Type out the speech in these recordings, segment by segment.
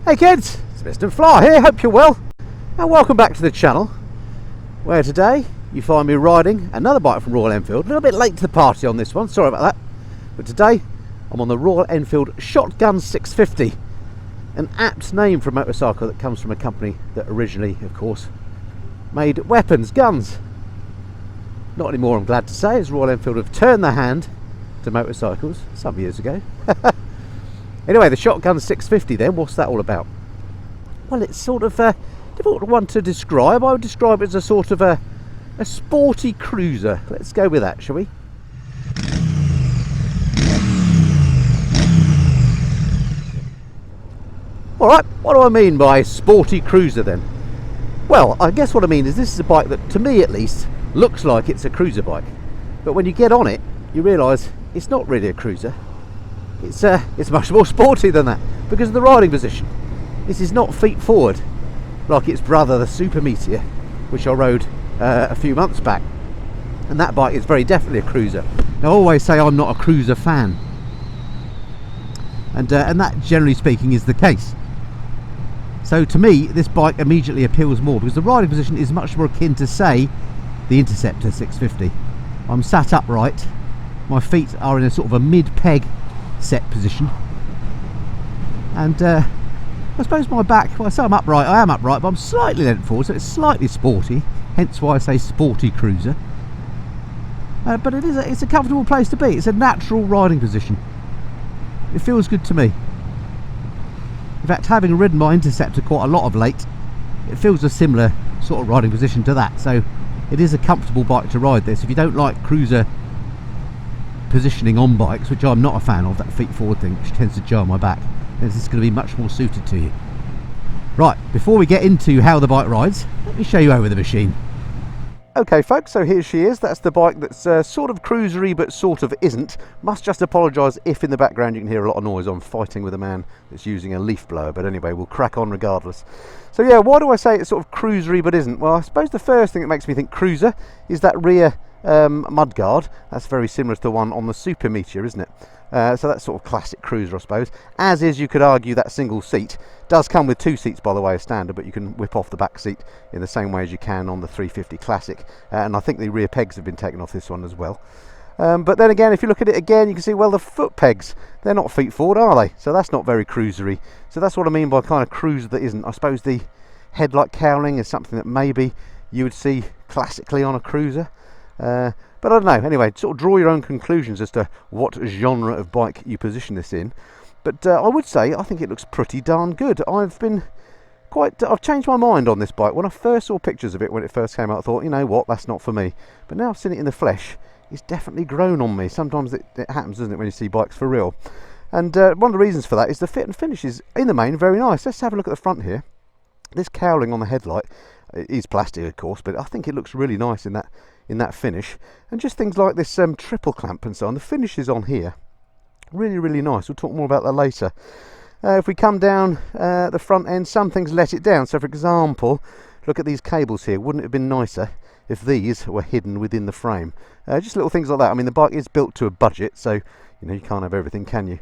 Hey kids, it's Mr. Fly here, hope you're well, and welcome back to the channel, where today you find me riding another bike from Royal Enfield. A little bit late to the party on this one, sorry about that, but today I'm on the Royal Enfield Shotgun 650, an apt name for a motorcycle that comes from a company that originally, of course, made weapons, guns. Not anymore, I'm glad to say, as Royal Enfield have turned their hand to motorcycles some years ago. Anyway, the Shotgun 650 then, what's that all about? Well, it's sort of a difficult one to describe. I would describe it as a sort of a sporty cruiser. Let's go with that, shall we? Alright, what do I mean by sporty cruiser then? Well, I guess what I mean is this is a bike that, to me at least, looks like it's a cruiser bike. But when you get on it, you realise it's not really a cruiser. It's much more sporty than that because of the riding position. This is not feet forward like its brother, the Super Meteor, which I rode a few months back, and that bike is very definitely a cruiser. Now, I always say I'm not a cruiser fan, and that, generally speaking, is the case. So to me, this bike immediately appeals more because the riding position is much more akin to, say, the Interceptor 650. I'm sat upright, my feet are in a sort of a mid-peg set position, and I suppose my back, well, I say I'm upright, I am upright, but I'm slightly leant forward, so it's slightly sporty, hence why I say sporty cruiser. But it's a comfortable place to be. It's a natural riding position. It feels good to me. In fact, having ridden my Interceptor quite a lot of late, it feels a similar sort of riding position to that, so it is a comfortable bike to ride this. If you don't like cruiser positioning on bikes, which I'm not a fan of, that feet forward thing, which tends to jar my back, then this is going to be much more suited to you. Right, before we get into how the bike rides, let me show you over the machine. Okay folks, so here she is. That's the bike that's sort of cruisery but sort of isn't. Must just apologise if in the background you can hear a lot of noise. I'm fighting with a man that's using a leaf blower, but anyway, we'll crack on regardless. So yeah, why do I say it's sort of cruisery but isn't? Well, I suppose the first thing that makes me think cruiser is that rear mudguard. That's very similar to the one on the Super Meteor, isn't it? So that's sort of classic cruiser, I suppose. As is, you could argue, that single seat. Does come with two seats, by the way, as standard, but you can whip off the back seat in the same way as you can on the 350 Classic. And I think the rear pegs have been taken off this one as well. But then again, if you look at it again, you can see, well, the foot pegs, they're not feet forward, are they? So that's not very cruisery. So that's what I mean by kind of cruiser that isn't. I suppose the headlight cowling is something that maybe you would see classically on a cruiser. But I don't know, anyway, sort of draw your own conclusions as to what genre of bike you position this in. But I would say I think it looks pretty darn good. I've changed my mind on this bike. When I first saw pictures of it when it first came out, I thought, you know what, that's not for me. But now I've seen it in the flesh, it's definitely grown on me. Sometimes it happens, doesn't it, when you see bikes for real. And one of the reasons for that is the fit and finish is, in the main, very nice. Let's have a look at the front here. This cowling on the headlight is plastic, of course, but I think it looks really nice in that finish. And just things like this triple clamp and so on, the finish is on here, really, really nice. We'll talk more about that later. If we come down the front end, some things let it down. So for example, look at these cables here. Wouldn't it have been nicer if these were hidden within the frame? Just little things like that. I mean, the bike is built to a budget, so you know, you can't have everything, can you?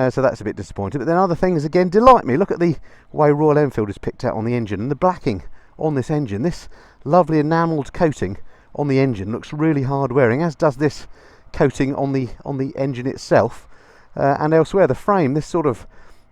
So that's a bit disappointing. But then other things again delight me. Look at the way Royal Enfield is picked out on the engine, and the blacking on this engine. This lovely enamelled coating on the engine looks really hard wearing, as does this coating on the engine itself, and elsewhere. The frame, this sort of,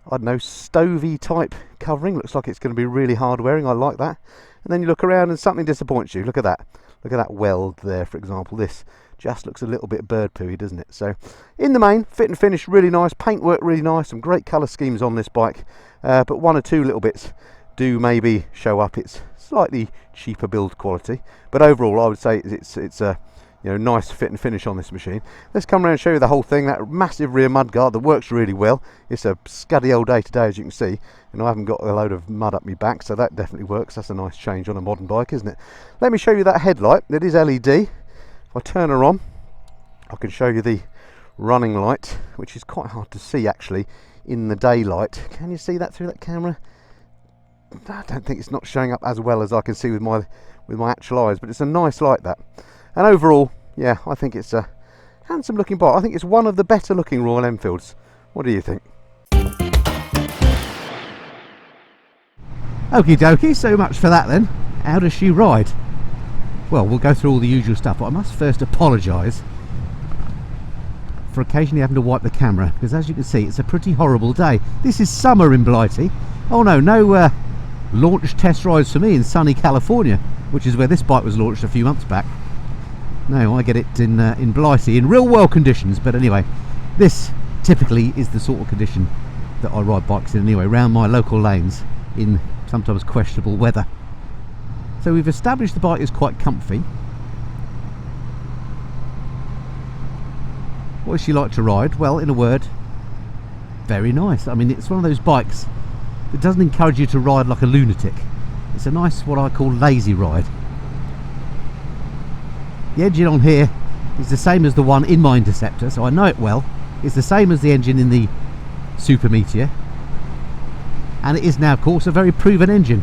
I don't know, stovey type covering, looks like it's going to be really hard wearing. I like that. And then you look around and something disappoints you. Look at that. Look at that weld there, for example. This just looks a little bit bird pooey, doesn't it? So in the main, fit and finish really nice, paintwork really nice, some great colour schemes on this bike, but one or two little bits do maybe show up its slightly cheaper build quality. But overall, I would say it's a nice fit and finish on this machine. Let's come around and show you the whole thing. That massive rear mudguard that works really well. It's a scuddy old day to day, as you can see, and I haven't got a load of mud up my back, so that definitely works. That's a nice change on a modern bike, isn't it? Let me show you that headlight. It is LED. If I turn her on, I can show you the running light, which is quite hard to see actually in the daylight. Can you see that through that camera? I don't think it's not showing up as well as I can see with my actual eyes, but it's a nice light, that. And overall, yeah, I think it's a handsome looking bike. I think it's one of the better looking Royal Enfields. What do you think? Okie dokie, so much for that then. How does she ride? Well, we'll go through all the usual stuff, but I must first apologise for occasionally having to wipe the camera, because as you can see, it's a pretty horrible day. This is summer in Blighty. Oh no, no launch test rides for me in sunny California, which is where this bike was launched a few months back. No, I get it in Blighty, in real world conditions. But anyway, this typically is the sort of condition that I ride bikes in anyway, round my local lanes in sometimes questionable weather. So we've established the bike is quite comfy. What does she like to ride? Well, in a word, very nice. I mean, it's one of those bikes that doesn't encourage you to ride like a lunatic. It's a nice, what I call lazy ride. The engine on here is the same as the one in my Interceptor, so I know it well. It's the same as the engine in the Super Meteor, and it is now, of course, a very proven engine.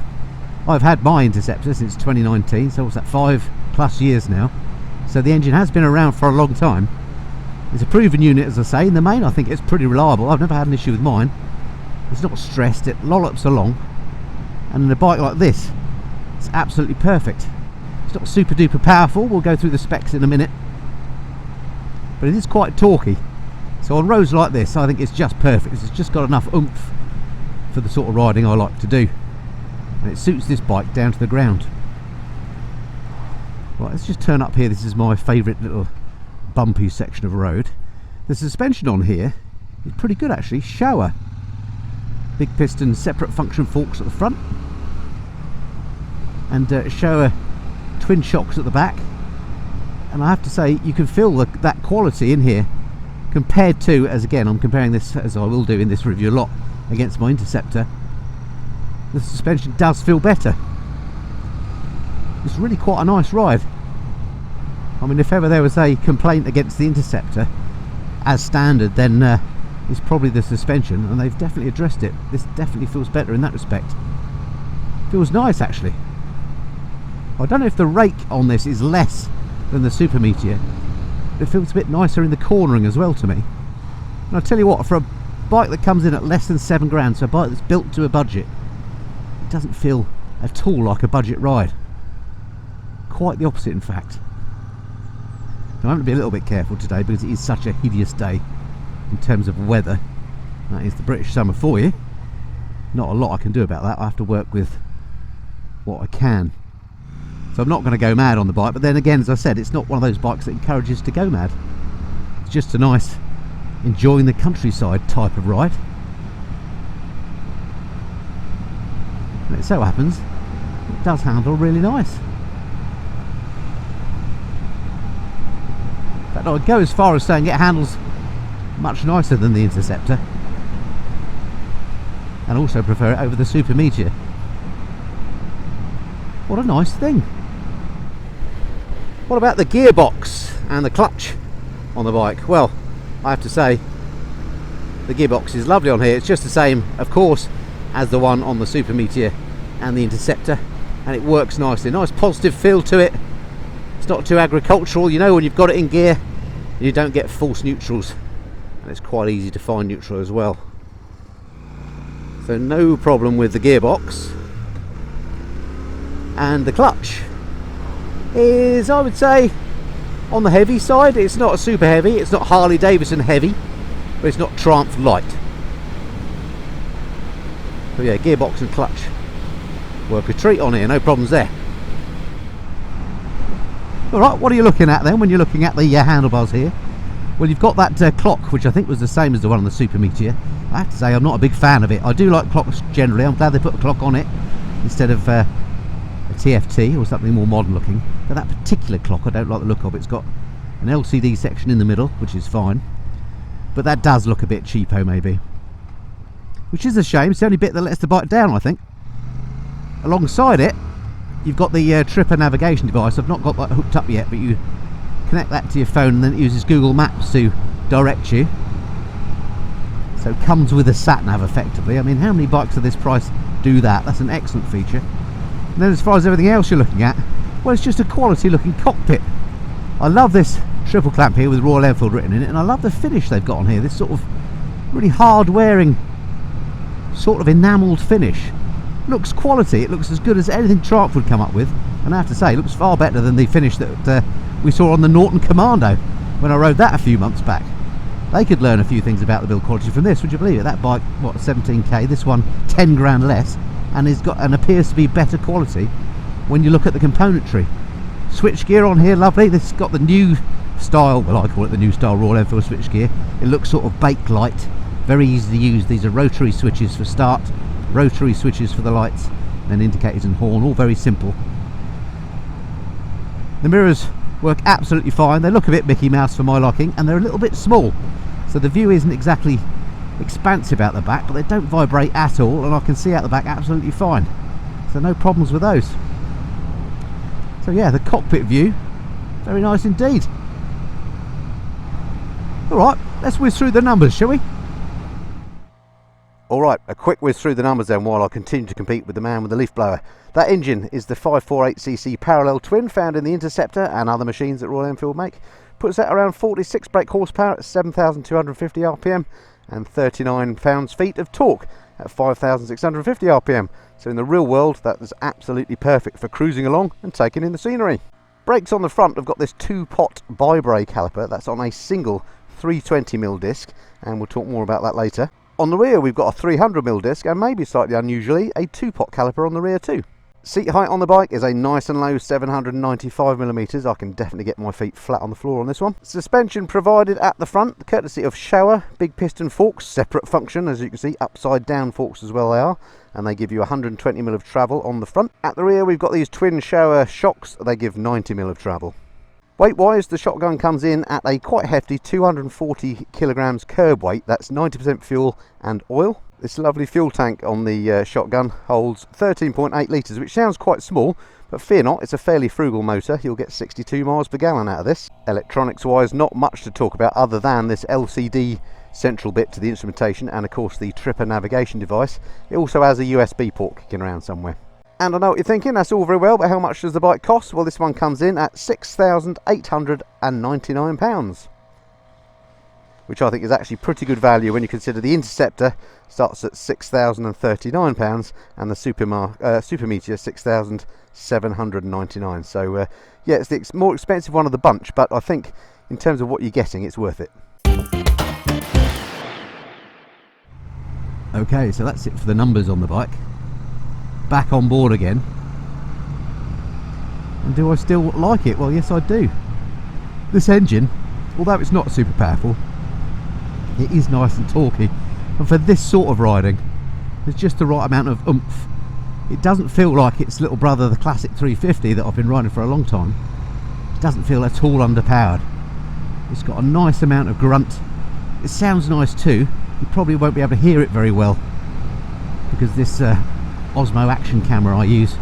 I've had my Interceptor since 2019, so what's that, 5+ years now. So the engine has been around for a long time. It's a proven unit, as I say. In the main, I think it's pretty reliable. I've never had an issue with mine. It's not stressed, it lollops along, and in a bike like this, it's absolutely perfect. It's not super duper powerful, we'll go through the specs in a minute, but it is quite torquey. So on roads like this, I think it's just perfect. It's just got enough oomph for the sort of riding I like to do, and it suits this bike down to the ground. Right, let's just turn up here. This is my favourite little bumpy section of road. The suspension on here is pretty good actually. Showa, big piston, separate function forks at the front, and Showa twin shocks at the back, and I have to say you can feel that quality in here compared to, as again I'm comparing this, as I will do in this review a lot, against my Interceptor. The suspension does feel better. It's really quite a nice ride. I mean, if ever there was a complaint against the Interceptor as standard, then it's probably the suspension, and they've definitely addressed it. This definitely feels better in that respect. Feels nice actually. I don't know if the rake on this is less than the Super Meteor, but it feels a bit nicer in the cornering as well to me. And I'll tell you what, for a bike that comes in at less than £7 so a bike that's built to a budget, it doesn't feel at all like a budget ride. Quite the opposite, in fact. Now, I'm going to be a little bit careful today because it is such a hideous day in terms of weather. That is the British summer for you. Not a lot I can do about that. I have to work with what I can. So I'm not going to go mad on the bike, but then again, as I said, it's not one of those bikes that encourages to go mad. It's just a nice, enjoying the countryside type of ride. And it so happens, it does handle really nice. In fact, I would go as far as saying it handles much nicer than the Interceptor, and also prefer it over the Super Meteor. What a nice thing. What about the gearbox and the clutch on the bike? Well, I have to say the gearbox is lovely on here. It's just the same, of course, as the one on the Super Meteor and the Interceptor, and it works nicely. Nice positive feel to it. It's not too agricultural, you know, when you've got it in gear you don't get false neutrals, and it's quite easy to find neutral as well. So no problem with the gearbox. And the clutch is, I would say, on the heavy side. It's not super heavy, it's not Harley Davidson heavy, but it's not Triumph light. So yeah, gearbox and clutch work a treat on here, no problems there. Alright, what are you looking at then when you're looking at the handlebars here? Well, you've got that clock, which I think was the same as the one on the Super Meteor. I have to say I'm not a big fan of it. I do like clocks generally. I'm glad they put a clock on it instead of a TFT or something more modern looking. But that particular clock I don't like the look of. It's got an LCD section in the middle, which is fine, but that does look a bit cheapo maybe, which is a shame. It's the only bit that lets the bike down, I think. Alongside it you've got the Tripper navigation device. I've not got that hooked up yet, but you connect that to your phone and then it uses Google Maps to direct you. So it comes with a sat-nav effectively. I mean, how many bikes of this price do that? That's an excellent feature. And then as far as everything else you're looking at, well, it's just a quality looking cockpit. I love this triple clamp here with Royal Enfield written in it, and I love the finish they've got on here. This sort of really hard wearing, sort of enamelled finish. looks quality. It looks as good as anything Triumph would come up with, and I have to say, it looks far better than the finish that we saw on the Norton Commando when I rode that a few months back. They could learn a few things about the build quality from this, would you believe it? That bike, what, 17k, this one 10 grand less, and has got and appears to be better quality when you look at the componentry. Switch gear on here, lovely. This has got the new style, well, I call it the new style Royal Enfield switch gear. It looks sort of bake light, very easy to use. These are rotary switches for start, rotary switches for the lights, then indicators and horn, all very simple. The mirrors work absolutely fine. They look a bit Mickey Mouse for my liking, and they're a little bit small, so the view isn't exactly expansive out the back, but they don't vibrate at all, and I can see out the back absolutely fine, so no problems with those. So yeah, the cockpit view, very nice indeed. Alright, let's whiz through the numbers, shall we? Alright, a quick whiz through the numbers then while I continue to compete with the man with the leaf blower. That engine is the 548cc parallel twin found in the Interceptor and other machines that Royal Enfield make. Puts out around 46 brake horsepower at 7,250 RPM and 39 pounds-feet of torque at 5,650 RPM. So in the real world, that is absolutely perfect for cruising along and taking in the scenery. Brakes on the front have got this 2-pot bi-brake caliper. That's on a single 320mm disc, and we'll talk more about that later. On the rear, we've got a 300mm disc, and maybe slightly unusually, a 2-pot caliper on the rear too. Seat height on the bike is a nice and low 795mm. I can definitely get my feet flat on the floor on this one. Suspension provided at the front, courtesy of Showa big piston forks, separate function, as you can see, upside down forks as well they are, and they give you 120mm of travel on the front. At the rear, we've got these twin Showa shocks. They give 90mm of travel. Weight wise, the Shotgun comes in at a quite hefty 240 kilograms curb weight. That's 90% fuel and oil. This lovely fuel tank on the Shotgun holds 13.8 litres, which sounds quite small, but fear not, it's a fairly frugal motor. You'll get 62 miles per gallon out of this. Electronics wise, not much to talk about other than this LCD central bit to the instrumentation and of course the Tripper navigation device. It also has a USB port kicking around somewhere. And I know what you're thinking, that's all very well, but how much does the bike cost? Well, this one comes in at £6,899, which I think is actually pretty good value when you consider the Interceptor starts at £6,039 and the Super Meteor £6,799. So yeah, it's the more expensive one of the bunch, but I think in terms of what you're getting, it's worth it. Okay, so that's it for the numbers on the bike. Back on board again. And do I still like it? Well, yes I do. This engine, although it's not super powerful, it is nice and torquey, and for this sort of riding there's just the right amount of oomph. It doesn't feel like its little brother, the classic 350 that I've been riding for a long time. It doesn't feel at all underpowered. It's got a nice amount of grunt. It sounds nice too. You probably won't be able to hear it very well because this Osmo action camera I use,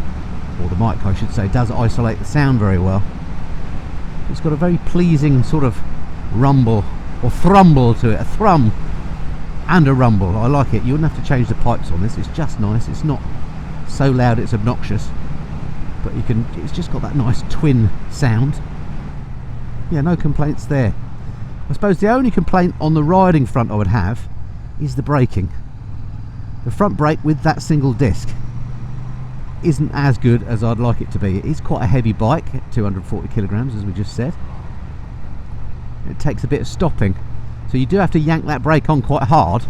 or the mic I should say, does isolate the sound very well. It's got a very pleasing sort of rumble or thrumble to it, a thrum and a rumble. I like it. You wouldn't have to change the pipes on this. It's just nice. It's not so loud it's obnoxious, but you can, it's just got that nice twin sound. Yeah, no complaints there. I suppose the only complaint on the riding front I would have is the braking. The front brake with that single disc isn't as good as I'd like it to be. It is quite a heavy bike, 240 kilograms as we just said. It takes a bit of stopping, so you do have to yank that brake on quite hard,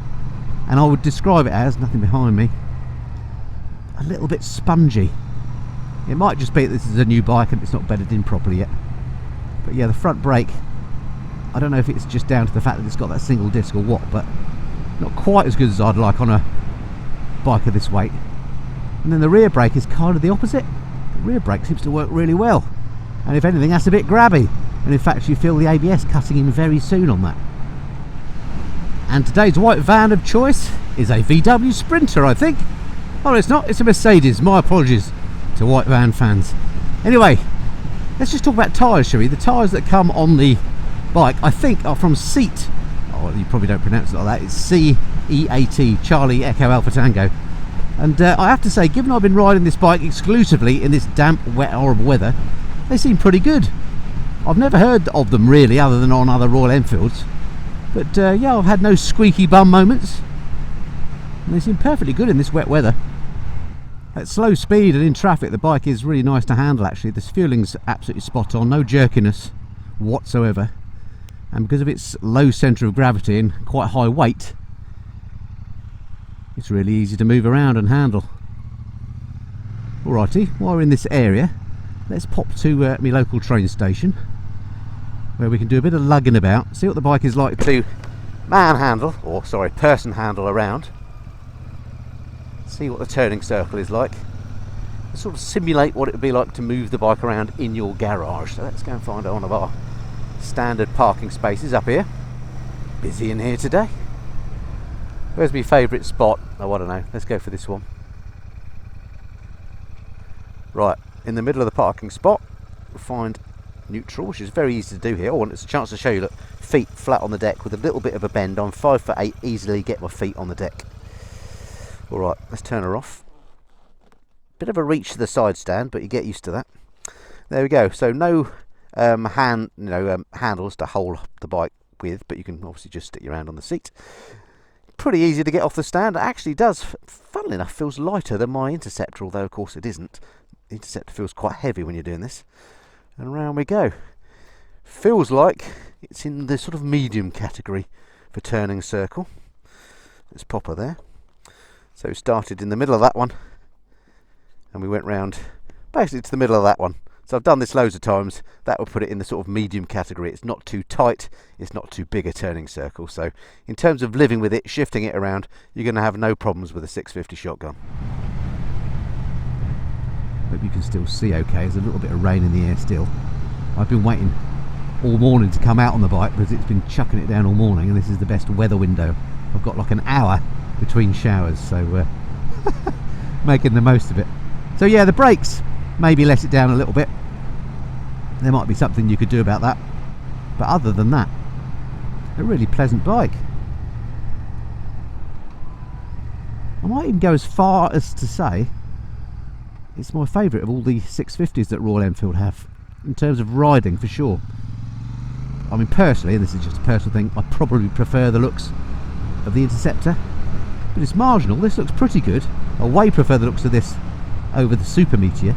and I would describe it as, nothing behind me, a little bit spongy. It might just be that this is a new bike and it's not bedded in properly yet, but yeah, the front brake, I don't know if it's just down to the fact that it's got that single disc or what, but not quite as good as I'd like on a bike of this weight. And then the rear brake is kind of the opposite. The rear brake seems to work really well, and if anything that's a bit grabby, and in fact you feel the ABS cutting in very soon on that. And today's white van of choice is a VW Sprinter, I think. Oh, it's not, it's a Mercedes. My apologies to white van fans. Anyway, let's just talk about tyres, shall we? The tyres that come on the bike, I think, are from Seat. Oh, you probably don't pronounce it like that. It's C-E-A-T, Charlie Echo Alpha Tango. And I have to say, given I've been riding this bike exclusively in this damp, wet, horrible weather, they seem pretty good. I've never heard of them really, other than on other Royal Enfields. But yeah, I've had no squeaky bum moments. And they seem perfectly good in this wet weather. At slow speed and in traffic, the bike is really nice to handle actually. This fueling's absolutely spot on, no jerkiness whatsoever. And because of its low centre of gravity and quite high weight, it's really easy to move around and handle. Alrighty, while we're in this area, let's pop to my local train station, where we can do a bit of lugging about, see what the bike is like to manhandle, or sorry, person handle around. See what the turning circle is like. Sort of simulate what it would be like to move the bike around in your garage. So let's go and find one of our standard parking spaces up here. Busy in here today. Where's my favourite spot? Oh, I don't know. Let's go for this one. Right, in the middle of the parking spot, we'll find neutral, which is very easy to do here. Oh, and it's a chance to show you, look, feet flat on the deck with a little bit of a bend. I'm 5'8", easily get my feet on the deck. All right, let's turn her off. Bit of a reach to the side stand, but you get used to that. There we go. So no handles to hold the bike with, but you can obviously just stick your hand on the seat. Pretty easy to get off the stand. It actually does, funnily enough, feels lighter than my Interceptor, although of course it isn't. The Interceptor feels quite heavy when you're doing this. And round we go. Feels like it's in the sort of medium category for turning circle. Let's pop her there. So we started in the middle of that one, and we went round basically to the middle of that one. So I've done this loads of times. That would put it in the sort of medium category. It's not too tight, it's not too big a turning circle. So in terms of living with it, shifting it around, you're going to have no problems with a 650 shotgun. Hope you can still see okay. There's a little bit of rain in the air still. I've been waiting all morning to come out on the bike because it's been chucking it down all morning, and this is the best weather window. I've got like an hour between showers, so making the most of it. So yeah, the brakes maybe let it down a little bit. There might be something you could do about that, but other than that, a really pleasant bike. I might even go as far as to say it's my favourite of all the 650s that Royal Enfield have, in terms of riding for sure. I mean, personally, and this is just a personal thing, I probably prefer the looks of the Interceptor, but it's marginal. This looks pretty good. I way prefer the looks of this over the Super Meteor,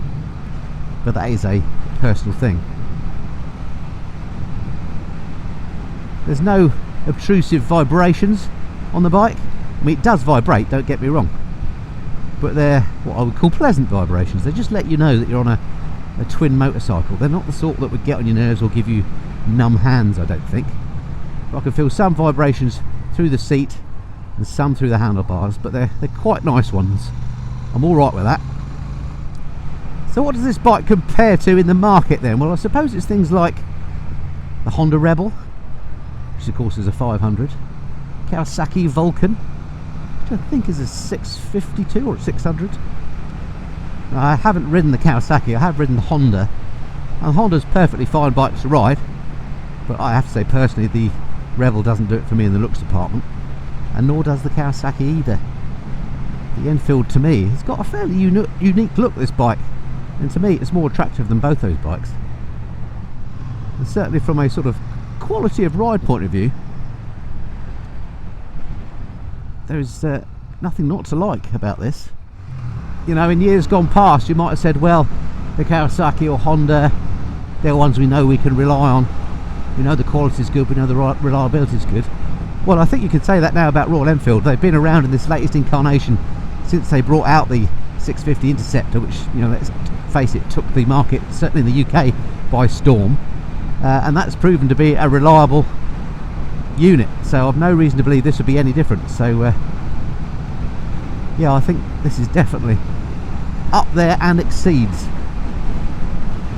but that is a personal thing. There's no obtrusive vibrations on the bike. I mean, it does vibrate, don't get me wrong, but they're what I would call pleasant vibrations. They just let you know that you're on a twin motorcycle. They're not the sort that would get on your nerves or give you numb hands, I don't think. But I can feel some vibrations through the seat and some through the handlebars, but they're quite nice ones. I'm all right with that. So what does this bike compare to in the market then? Well, I suppose it's things like the Honda Rebel, which of course is a 500, Kawasaki Vulcan, which I think is a 652 or 600. I haven't ridden the Kawasaki, I have ridden the Honda, and Honda's perfectly fine bikes to ride, but I have to say personally the Rebel doesn't do it for me in the looks department, and nor does the Kawasaki either. The Enfield, to me, has got a fairly unique look, this bike, and to me it's more attractive than both those bikes. And certainly from a sort of quality of ride point of view, there's nothing not to like about this. You know, in years gone past you might have said, well, the Kawasaki or Honda, they're ones we know we can rely on. We know the quality's good, we know the reliability's good. Well, I think you could say that now about Royal Enfield. They've been around in this latest incarnation since they brought out the 650 Interceptor, which, you know, let's face it, took the market, certainly in the UK, by storm. And that's proven to be a reliable unit. So I've no reason to believe this would be any different. So, yeah, I think this is definitely up there and exceeds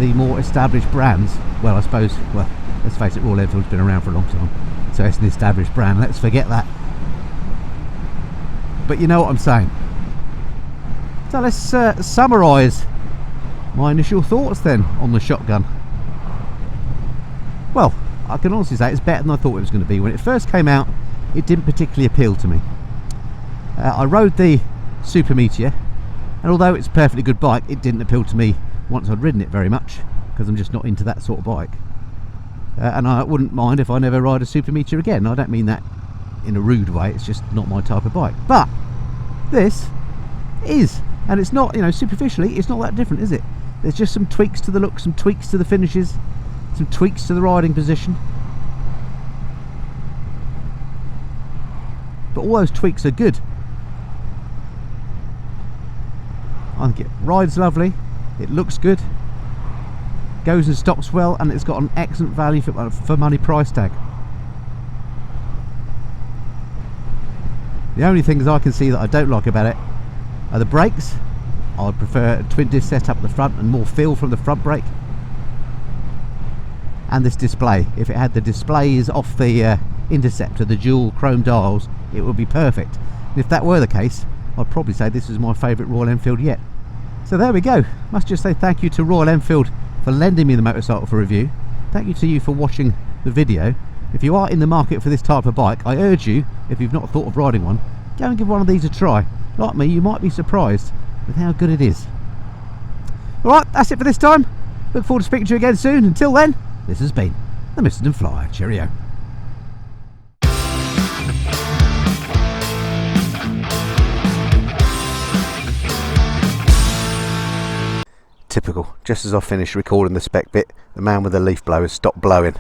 the more established brands. Well, I suppose, well, let's face it, Royal Enfield's been around for a long time, so it's an established brand, let's forget that. But you know what I'm saying. So let's summarise my initial thoughts then on the shotgun. Well, I can honestly say it's better than I thought it was going to be. When it first came out, it didn't particularly appeal to me. I rode the Super Meteor, and although it's a perfectly good bike, it didn't appeal to me once I'd ridden it very much, because I'm just not into that sort of bike. And I wouldn't mind if I never ride a Super Meteor again. I don't mean that in a rude way, it's just not my type of bike. But this is And it's not, you know, superficially, it's not that different, is it? There's just some tweaks to the look, some tweaks to the finishes, some tweaks to the riding position. But all those tweaks are good. I think it rides lovely, it looks good, goes and stops well, and it's got an excellent value for money price tag. The only things I can see that I don't like about it are the brakes. I'd prefer a twin disc setup at the front and more feel from the front brake. And this display, if it had the displays off the Interceptor, the dual chrome dials, it would be perfect. And if that were the case, I'd probably say this is my favourite Royal Enfield yet. So there we go. Must just say thank you to Royal Enfield for lending me the motorcycle for review. Thank you to you for watching the video. If you are in the market for this type of bike, I urge you, if you've not thought of riding one, go and give one of these a try. Like me, you might be surprised with how good it is. Alright, that's it for this time. Look forward to speaking to you again soon. Until then, this has been the Mr. Flyer. Cheerio. Typical. Just as I finished recording the spec bit, the man with the leaf blower stopped blowing.